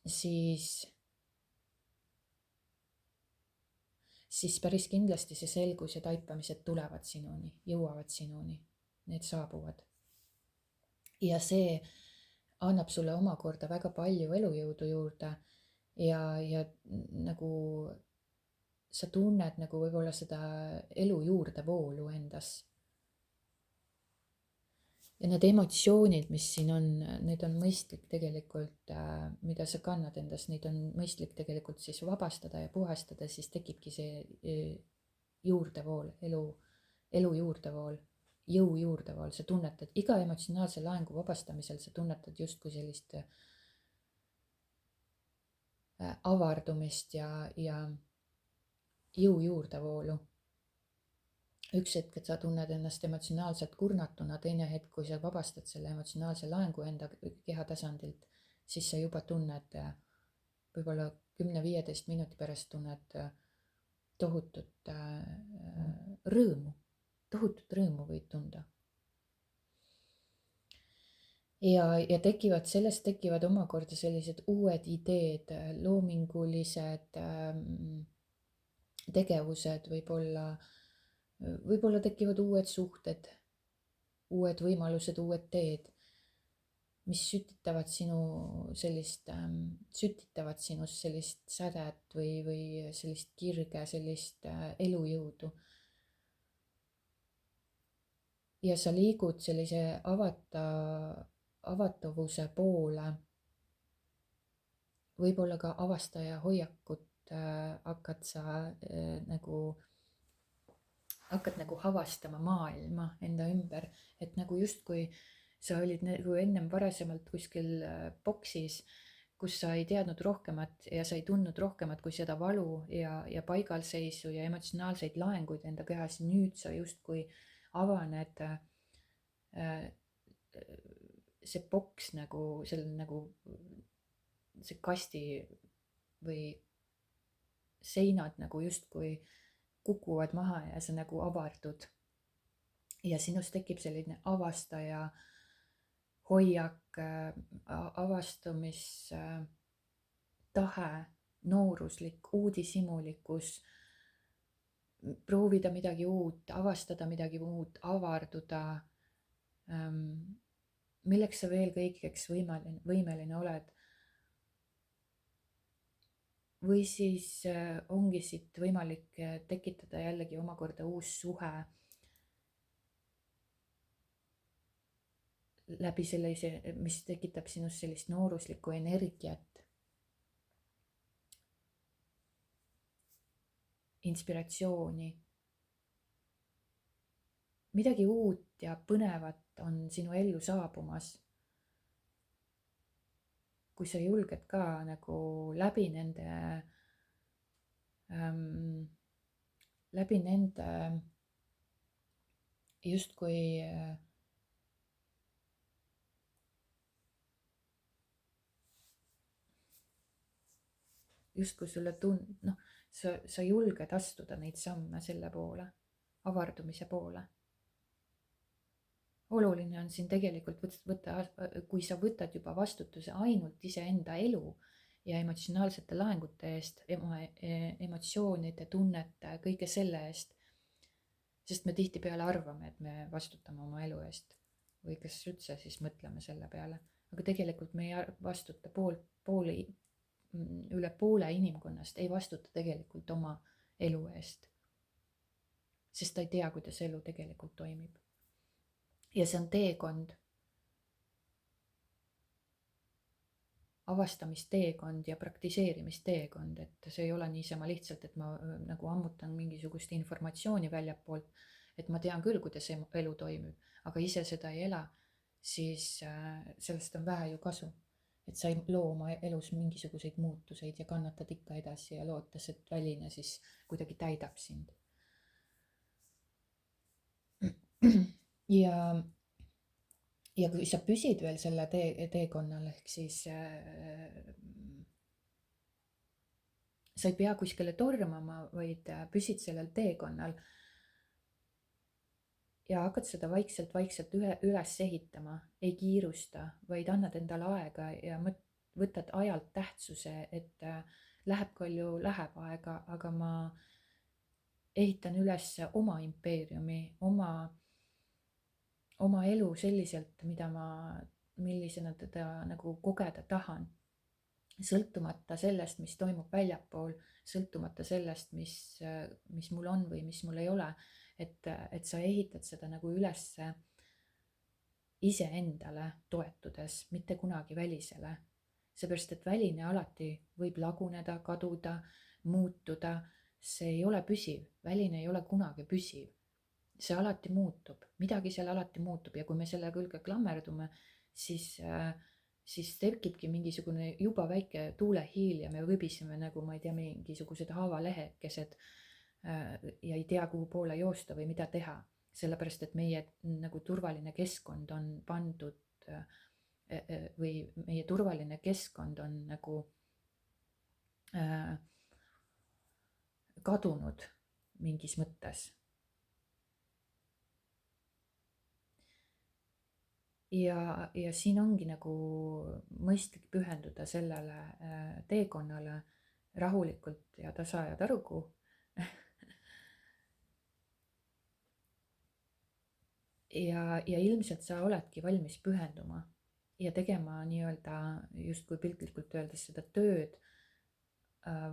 Speaker 1: siis päris kindlasti see selgus ja taipamised tulevad sinuni, jõuavad sinuni, need saabuvad. Ja see annab sulle omakorda väga palju elujõudu juurde ja nagu sa tunned nagu võib-olla seda elu juurdevoolu endas. Ja need emotsioonid, mis siin on, need on mõistlik tegelikult, mida sa kannad endas, neid on mõistlik tegelikult siis vabastada ja puhastada, siis tekibki see juurdevool, elu juurdevool, jõu juurdevool. Sa tunnetad iga emotsionaalse laengu vabastamisel, sa tunnetad justkui sellist avardumist ja jõu juurdevoolu. Üks hetk, et sa tunned ennast emotsionaalselt kurnatuna, teine hetk, kui sa vabastad selle emotsionaalse laengu enda keha tasandilt, siis sa juba tunned võib-olla 10-15 minuti pärast tunned tohutut rõõmu, võid tunda. Ja sellest tekivad omakorda sellised uued ideed, loomingulised tegevused, võib-olla tekivad uued suhted, uued võimalused, uued teed, mis sütitavad sinust sellist sädet või sellist kirge, sellist elujõudu. Ja sa liigud sellise avatavuse poole, võib-olla ka avastaja hoiakut hakkad nagu havastama maailma enda ümber, et nagu justkui sa olid nagu ennem varasemalt kuskil boksis, kus sa ei teadnud rohkemat ja sa ei tundnud rohkemat kui seda valu ja paigalseisu ja emotsionaalseid laenguid enda kehas. Nüüd sa justkui avaned see boks nagu see kasti või seinad nagu justkui kukuvad maha ja sa nagu avardud. Ja sinust tekib selline avastaja hoiak, avastumistahe nooruslik, uudishimulikkus, proovida midagi uut, avastada midagi uut, avarduda. Milleks sa veel kõigeks võimeline oled? Või siis ongi siit võimalik tekitada jällegi omakorda uus suhe läbi sellise, mis tekitab sinust sellist nooruslikku energiat, inspiratsiooni. Midagi uut ja põnevat on sinu ellu saabumas. Kui sa julged ka nagu läbi nende justkui sulle sa julged astuda neid samme selle poole, avardumise poole. Oluline on siin tegelikult võtta, kui sa võtad juba vastutuse ainult iseenda elu ja emotsionaalsete laengute eest, emotsioonide, tunnete, kõige selle eest. Sest me tihtipeale arvame, et me vastutame oma elu eest või kas üldse siis mõtleme selle peale. Aga tegelikult me ei vastuta üle poole inimkonnast ei vastuta tegelikult oma elu eest. Sest ta ei tea, kuidas elu tegelikult toimib. Ja see on teekond, avastamisteekond ja praktiseerimisteekond, et see ei ole niisama lihtsalt, et ma nagu ammutan mingisugust informatsiooni väljapoolt, et ma tean küll, kuidas elu toimib, aga ise seda ei ela, siis sellest on vähe ju kasu. Et sa ei loo oma elus mingisuguseid muutuseid ja kannatad ikka edasi ja lootes, et väline siis kuidagi täidab sind. Ja kui sa püsid veel selle teekonnal, ehk siis sa ei pea kuskile tormama, vaid püsid sellel teekonnal ja hakkad seda vaikselt üles ehitama, ei kiirusta, vaid annad endale aega ja võtad ajalt tähtsuse, et läheb palju läheb aega, aga ma ehitan üles oma impeeriumi, oma elu selliselt, millisena teda nagu kogeda tahan. Sõltumata sellest, mis toimub väljapool, sõltumata sellest, mis mul on või mis mul ei ole. Et sa ehitad seda nagu üles iseendale toetudes, mitte kunagi välisele. Seepärast, et väline alati võib laguneda, kaduda, muutuda. See ei ole püsiv, väline ei ole kunagi püsiv. See alati muutub, midagi seal alati muutub ja kui me selle külge klammerdume, siis tekibki mingisugune juba väike tuulehiil ja me võbiseme nagu, ma ei tea, mingisugused haavalehekesed ja ei tea, kuhu poole joosta või mida teha. Sellepärast, et meie nagu turvaline keskkond on pandud või meie turvaline keskkond on nagu kadunud mingis mõttes. Ja siin ongi nagu mõistlik pühenduda sellele teekonnale rahulikult ja tasa ja targu. ja ilmselt sa oledki valmis pühenduma ja tegema nii-öelda justkui piltlikult öeldes seda tööd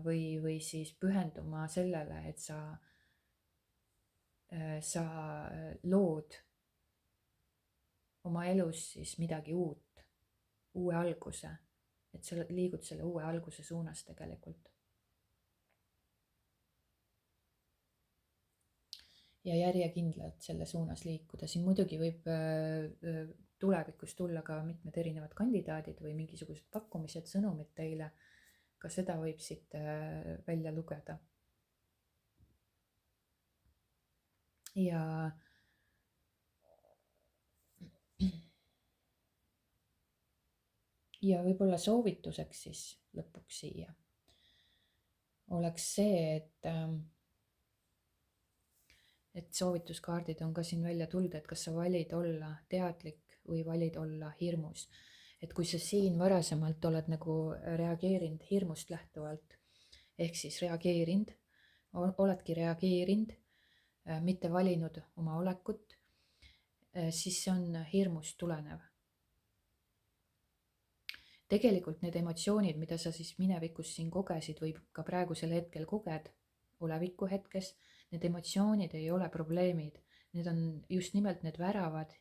Speaker 1: või siis pühenduma sellele, et sa lood oma elus siis midagi uut, uue alguse, et sa liigud selle uue alguse suunas tegelikult. Ja järjekindlalt selle suunas liikuda. Siin muidugi võib tulevikus tulla ka mitmed erinevad kandidaadid või mingisugused pakkumised, sõnumid teile. Ka seda võib siit välja lugeda. Ja võib-olla soovituseks siis lõpuks siia oleks see, et soovituskaardid on ka siin välja tulnud, et kas sa valid olla teadlik või valid olla hirmus. Et kui sa siin varasemalt oled nagu reageerinud hirmust lähtuvalt, ehk siis reageerinud, oledki reageerinud, mitte valinud oma olekut, siis see on hirmust tulenev. Tegelikult need emotsioonid, mida sa siis minevikus siin kogesid või ka praegusel hetkel koged, oleviku hetkes, need emotsioonid ei ole probleemid. Need on just nimelt need väravad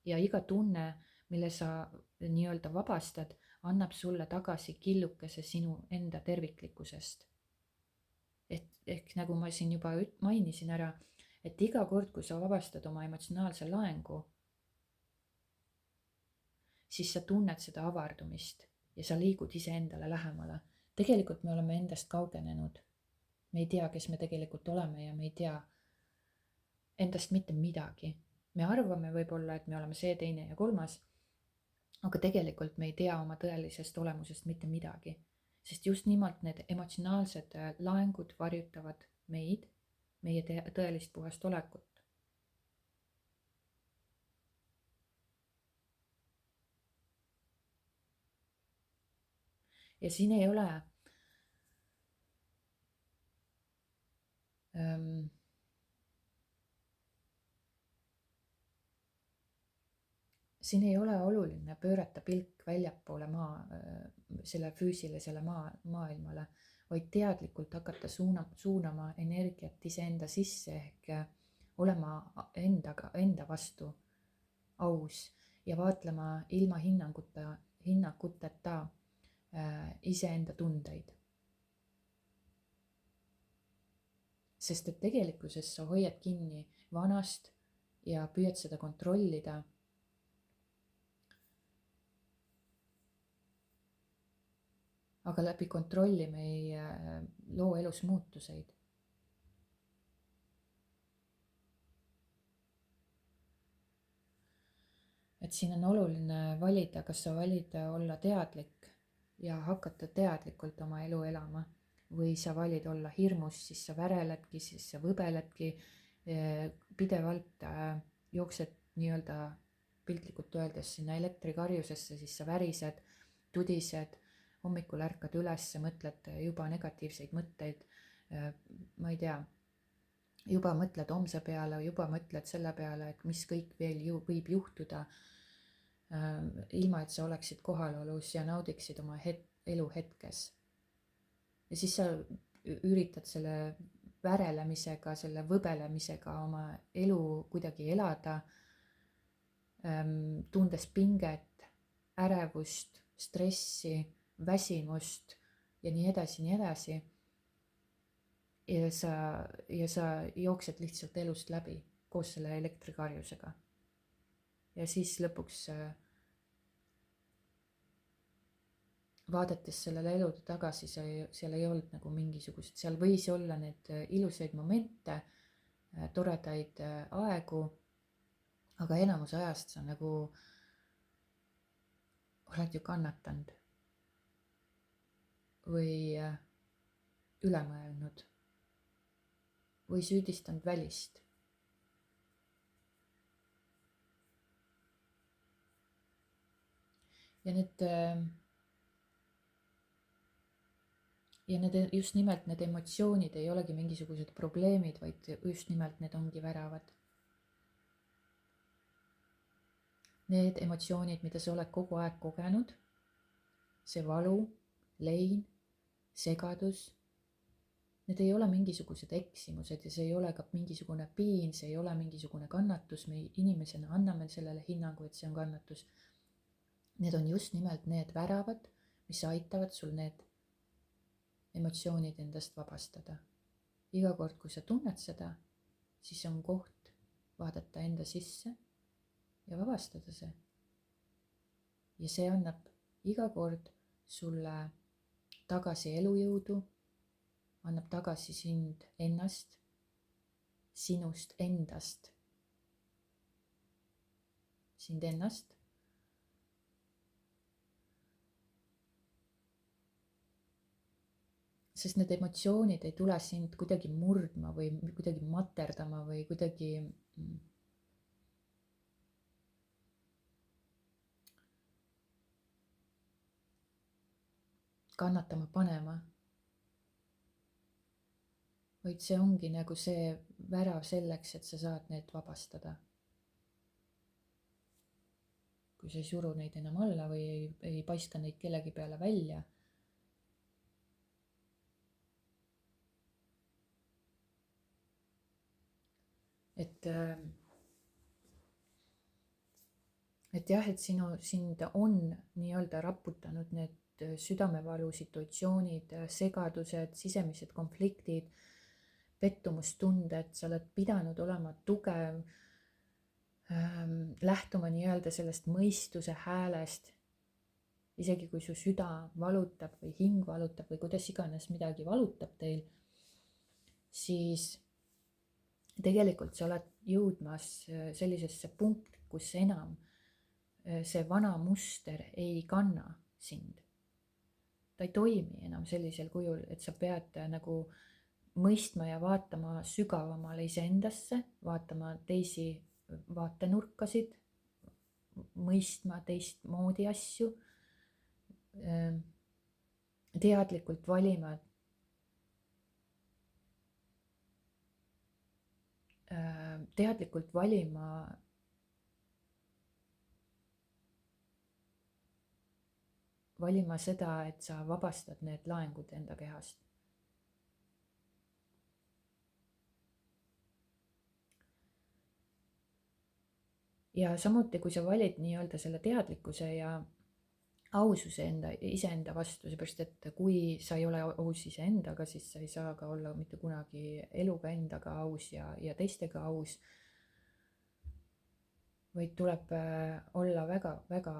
Speaker 1: ja iga tunne, mille sa nii-öelda vabastad, annab sulle tagasi killukese sinu enda terviklikkusest. Ehk nagu ma siin juba mainisin ära, et iga kord, kui sa vabastad oma emotsionaalse laengu, siis sa tunned seda avardumist ja sa liigud iseendale lähemale. Tegelikult me oleme endast kaugenenud. Me ei tea, kes me tegelikult oleme ja me ei tea endast mitte midagi. Me arvame võib-olla, et me oleme see, teine ja kolmas, aga tegelikult me ei tea oma tõelisest olemusest mitte midagi. Sest just nimelt need emotsionaalsed laengud varjutavad meid, meie tõelist puhast olekut. Ja siin ei ole siin ei ole oluline pöörata pilk väljapoole selle füüsilisele maailmale, vaid teadlikult hakata suunama energiat iseenda sisse ehk olema enda vastu aus ja vaatlema ilma hinnanguteta iseenda tundeid. Sest et tegelikkuses sa hoiad kinni vanast ja püüad seda kontrollida. Aga läbi kontrolli me ei loo elus muutuseid. Et siin on oluline valida, kas sa valid olla teadlik ja hakata teadlikult oma elu elama või sa valid olla hirmus, siis sa väreledki, siis sa võbeledki, pidevalt jooksed nii-öelda piltlikult öeldes sinna elektrikarjusesse, siis sa värised, tudised, hommikul ärkad üles, mõtled juba negatiivseid mõtteid, ma ei tea, juba mõtled homse peale, juba mõtled selle peale, et mis kõik veel võib juhtuda, ilma et sa oleksid kohalolus ja naudiksid oma elu hetkes. Ja siis sa üritad selle värelemisega, selle võbelemisega oma elu kuidagi elada, tundes pinget, ärevust, stressi, väsimust ja nii edasi, nii edasi. Ja sa jooksed lihtsalt elust läbi koos selle elektrikarjusega. Ja siis lõpuks vaadates sellele elule tagasi, seal ei olnud nagu mingisugused, seal võis olla need ilusaid momente, toredaid aegu, aga enamus ajast sa nagu oled ju kannatanud või üle mõelnud või süüdistanud välist. Ja need just nimelt need emotsioonid ei olegi mingisugused probleemid, vaid just nimelt need ongi väravad. Need emotsioonid, mida sa oled kogu aeg kogenud, see valu, lein, segadus, need ei ole mingisugused eksimused ja see ei ole ka mingisugune piin, see ei ole mingisugune kannatus, me inimesena anname sellele hinnangu, et see on kannatus. Need on just nimelt need väravad, mis aitavad sul need emotsioonid endast vabastada. Iga kord, kui sa tunned seda, siis on koht vaadata enda sisse ja vabastada see. Ja see annab iga kord sulle tagasi elujõudu, annab tagasi sind ennast, sinust endast, sind ennast. Sest need emotsioonid ei tule sind kuidagi murdma või kuidagi materdama või kuidagi kannatama panema. vaid see ongi nagu see värav selleks, et sa saad need vabastada. kui sa ei suru neid enam alla või ei paiska neid kellegi peale välja. et jah, et sind on nii-öelda raputanud need südamevalu situatsioonid, segadused, sisemised konfliktid, pettumustunded, sa oled pidanud olema tugev, lähtuma nii-öelda sellest mõistuse häälest, isegi kui su süda valutab või hing valutab või kuidas iganes midagi valutab teil, siis tegelikult sa oled jõudmas sellisesse punkti, kus enam see vana muster ei kanna sind. ta ei toimi enam sellisel kujul, et sa pead nagu mõistma ja vaatama sügavamale iseendasse, vaatama teisi vaatenurkasid, mõistma teistmoodi asju, teadlikult valima seda, et sa vabastad need laengud enda kehast. ja samuti, kui sa valid nii-öelda selle teadlikkuse ja aususe iseenda vastu, seepärast et kui sa ei ole aus iseendaga, siis sa ei saa ka olla mitte kunagi eluga endaga aus ja teistega aus, vaid tuleb olla väga-väga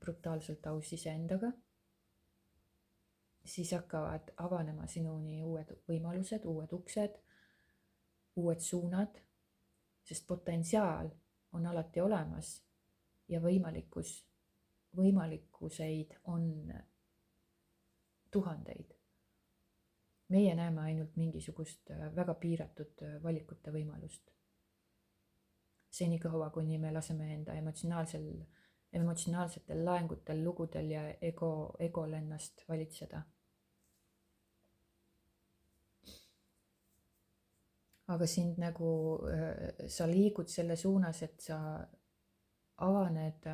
Speaker 1: brutaalselt aus iseendaga. siis hakkavad avanema sinuni uued võimalused, uued uksed, uued suunad, sest potentsiaal on alati olemas ja võimalikkuseid on tuhandeid. meie näeme ainult mingisugust väga piiratud valikute võimalust. senikaua, kuni me laseme enda emotsionaalsetel laengutel, lugudel ja egol ennast valitseda. aga sind nagu, sa liigud selle suunas, et sa avaned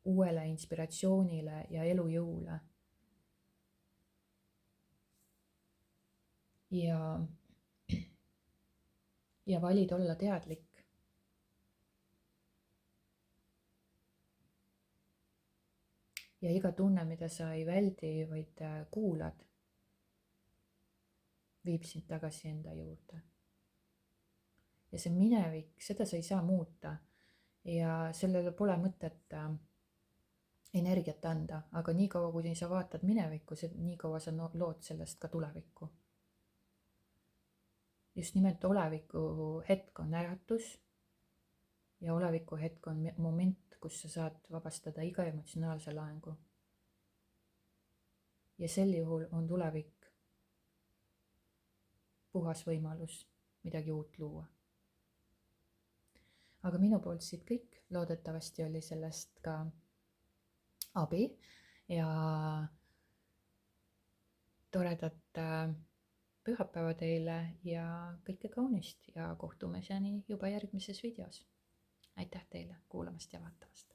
Speaker 1: uuele inspiratsioonile ja elujõule. ja valid olla teadlik. ja iga tunne, mida sa ei väldi, vaid kuulad, viib sind tagasi enda juurde. ja see minevik, seda sa ei saa muuta ja sellele pole mõtet energiat anda, aga niikaua, kui sa vaatad minevikku, niikaua sa lood sellest ka tulevikku. just nimelt oleviku hetk on äratus ja oleviku hetk on moment, kus sa saad vabastada iga emotsionaalse laengu. ja sel juhul on tulevik puhas võimalus midagi uut luua. aga minu poolt siit kõik, loodetavasti oli sellest ka abi ja toredat pühapäeva teile ja kõike kaunist ja kohtumiseni juba järgmises videos. aitäh teile kuulamast ja vaatamast.